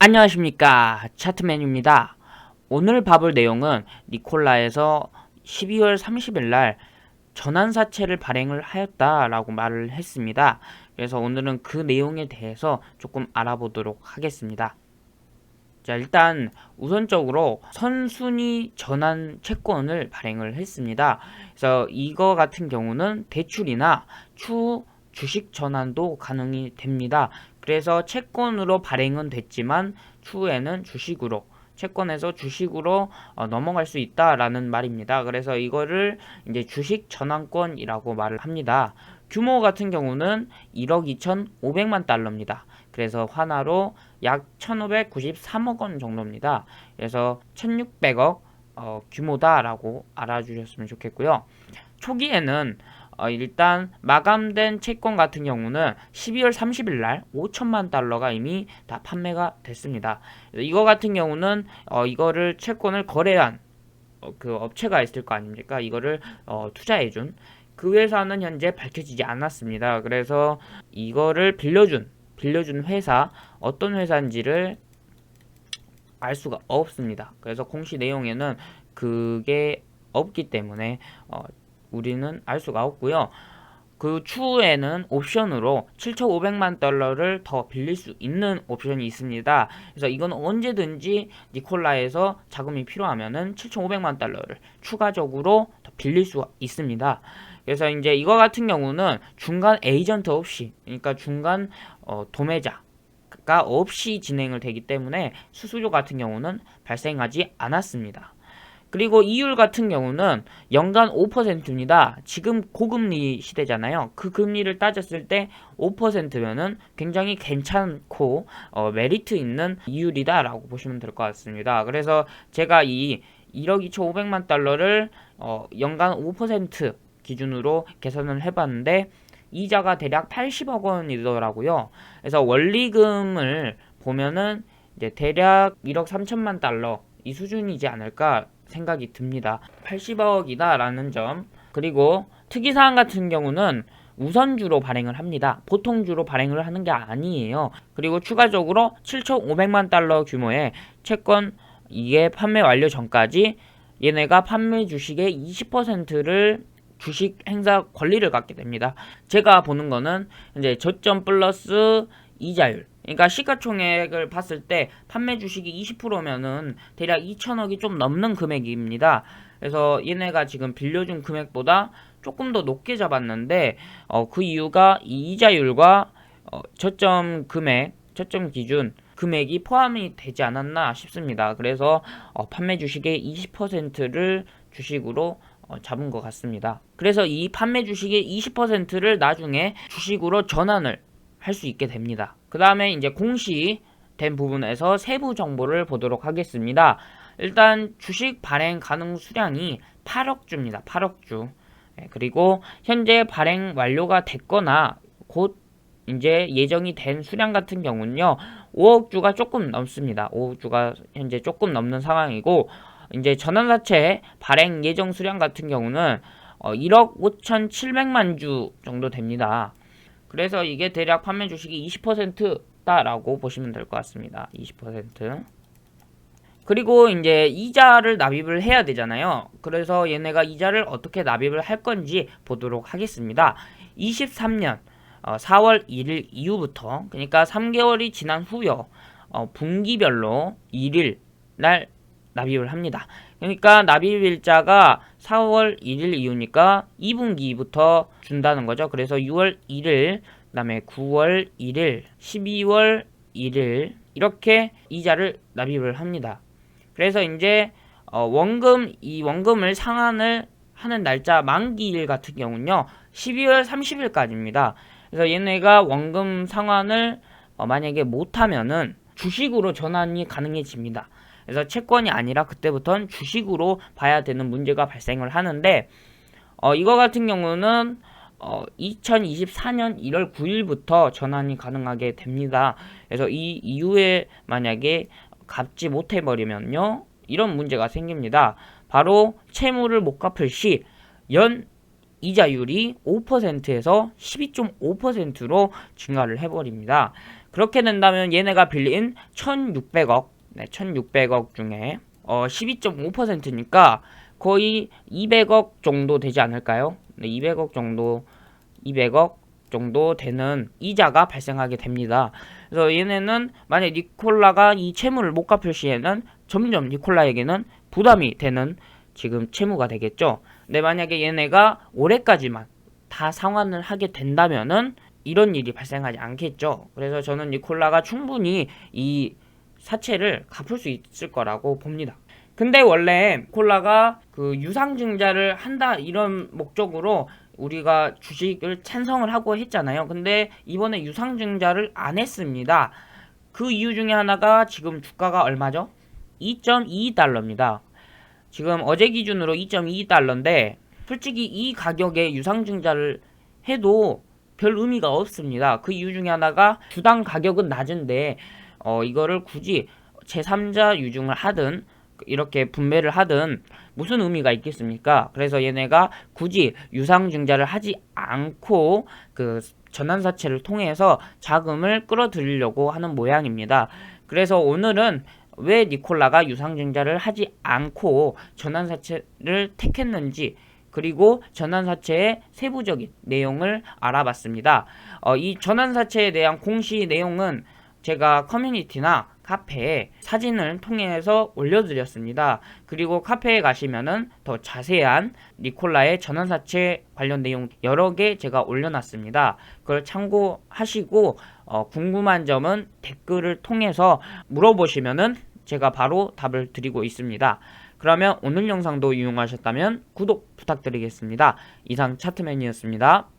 안녕하십니까, 차트맨입니다. 오늘 봐볼 내용은 니콜라에서 12월 30일 날 전환사채를 발행을 하였다라고 말을 했습니다. 그래서 오늘은 그 내용에 대해서 조금 알아보도록 하겠습니다. 자, 일단 우선적으로 선순위 전환 채권을 발행을 했습니다. 그래서 이거 같은 경우는 대출이나 추후 주식 전환도 가능이 됩니다. 그래서 채권으로 발행은 됐지만 추후에는 주식으로, 채권에서 주식으로 넘어갈 수 있다라는 말입니다. 그래서 이거를 이제 주식 전환권이라고 말을 합니다. 규모 같은 경우는 1억 2,500만 달러입니다. 그래서 환화로 약 1,593억 원 정도입니다. 그래서 1,600억 규모다라고 알아주셨으면 좋겠고요. 초기에는 일단 마감된 채권 같은 경우는 12월 30일 날 5천만 달러가 이미 다 판매가 됐습니다. 이거 같은 경우는 이거를 채권을 거래한 그 업체가 있을 거 아닙니까? 이거를 투자해준 그 회사는 현재 밝혀지지 않았습니다. 그래서 이거를 빌려준 회사, 어떤 회사인지를 알 수가 없습니다. 그래서 공시 내용에는 그게 없기 때문에 우리는 알 수가 없고요. 그 추후에는 옵션으로 7,500만 달러를 더 빌릴 수 있는 옵션이 있습니다. 그래서 이건 언제든지 니콜라에서 자금이 필요하면은 7,500만 달러를 추가적으로 더 빌릴 수 있습니다. 그래서 이제 이거 같은 경우는 중간 에이전트 없이, 그러니까 중간 도매자가 없이 진행을 되기 때문에 수수료 같은 경우는 발생하지 않았습니다. 그리고 이율 같은 경우는 연간 5%입니다. 지금 고금리 시대잖아요. 그 금리를 따졌을 때 5%면은 굉장히 괜찮고 메리트 있는 이율이다라고 보시면 될 것 같습니다. 그래서 제가 이 1억 2,500만 달러를 연간 5% 기준으로 계산을 해봤는데 이자가 대략 80억 원이더라고요. 그래서 원리금을 보면은 이제 대략 1억 3천만 달러 이 수준이지 않을까 생각이 듭니다. 80억이다 라는 점. 그리고 특이사항 같은 경우는 우선주로 발행을 합니다. 보통주로 발행을 하는 게 아니에요. 그리고 추가적으로 7,500만 달러 규모의 채권, 이게 판매 완료 전까지 얘네가 판매 주식의 20%를 주식 행사 권리를 갖게 됩니다. 제가 보는 거는 이제 저점 플러스 이자율, 그러니까 시가총액을 봤을 때 판매 주식이 20%면은 대략 2천억이 좀 넘는 금액입니다. 그래서 얘네가 지금 빌려준 금액보다 조금 더 높게 잡았는데 그 이유가 이 이자율과 저점 금액, 저점 기준 금액이 포함이 되지 않았나 싶습니다. 그래서 판매 주식의 20%를 주식으로 잡은 것 같습니다. 그래서 이 판매 주식의 20%를 나중에 주식으로 전환을 할 수 있게 됩니다. 그 다음에 이제 공시된 부분에서 세부 정보를 보도록 하겠습니다. 일단 주식 발행 가능 수량이 8억 주입니다. 8억 주. 그리고 현재 발행 완료가 됐거나 곧 이제 예정이 된 수량 같은 경우는요, 5억 주가 조금 넘습니다. 5억 주가 현재 조금 넘는 상황이고, 이제 전환사채 발행 예정 수량 같은 경우는 1억 5,700만 주 정도 됩니다. 그래서 이게 대략 판매 주식이 20%다라고 보시면 될 것 같습니다. 20%. 그리고 이제 이자를 납입을 해야 되잖아요. 그래서 얘네가 이자를 어떻게 납입을 할 건지 보도록 하겠습니다. 23년 4월 1일 이후부터, 그러니까 3개월이 지난 후요. 분기별로 1일 날 납입을 합니다. 그러니까 납입일자가 4월 1일 이후니까 2분기부터 준다는 거죠. 그래서 6월 1일, 그 다음에 9월 1일, 12월 1일 이렇게 이자를 납입을 합니다. 그래서 이제 이 원금을 상환을 하는 날짜 만기일 같은 경우는요, 12월 30일까지입니다. 그래서 얘네가 원금 상환을 만약에 못하면은 주식으로 전환이 가능해집니다. 그래서 채권이 아니라 그때부터는 주식으로 봐야 되는 문제가 발생을 하는데, 이거 같은 경우는 2024년 1월 9일부터 전환이 가능하게 됩니다. 그래서 이 이후에 만약에 갚지 못해버리면요, 이런 문제가 생깁니다. 바로 채무를 못 갚을 시 연 이자율이 5%에서 12.5%로 증가를 해버립니다. 그렇게 된다면 얘네가 빌린 1600억, 1600억 중에 12.5%니까 거의 200억 정도 되지 않을까요? 200억 정도 되는 이자가 발생하게 됩니다. 그래서 얘네는 만약 니콜라가 이 채무를 못 갚을 시에는 점점 니콜라에게는 부담이 되는 지금 채무가 되겠죠. 근데 만약에 얘네가 올해까지만 다 상환을 하게 된다면은 이런 일이 발생하지 않겠죠. 그래서 저는 니콜라가 충분히 이 사채를 갚을 수 있을 거라고 봅니다. 근데 원래 니콜라가 그 유상증자를 한다 이런 목적으로 우리가 주식을 찬성을 하고 했잖아요. 근데 이번에 유상증자를 안 했습니다. 그 이유 중에 하나가 지금 주가가 얼마죠? 2.22달러입니다. 지금 어제 기준으로 2.22달러인데 솔직히 이 가격에 유상증자를 해도 별 의미가 없습니다. 그 이유 중에 하나가 주당 가격은 낮은데 이거를 굳이 제3자 유증을 하든 이렇게 분배를 하든 무슨 의미가 있겠습니까? 그래서 얘네가 굳이 유상증자를 하지 않고 그 전환사채를 통해서 자금을 끌어들이려고 하는 모양입니다. 그래서 오늘은 왜 니콜라가 유상증자를 하지 않고 전환사채를 택했는지 그리고 전환사채의 세부적인 내용을 알아봤습니다. 이 전환사채에 대한 공시 내용은 제가 커뮤니티나 카페에 사진을 통해서 올려드렸습니다. 그리고 카페에 가시면은 더 자세한 니콜라의 전환사채 관련 내용 여러 개 제가 올려놨습니다. 그걸 참고하시고 궁금한 점은 댓글을 통해서 물어보시면은 제가 바로 답을 드리고 있습니다. 그러면 오늘 영상도 유용하셨다면 구독 부탁드리겠습니다. 이상 차트맨이었습니다.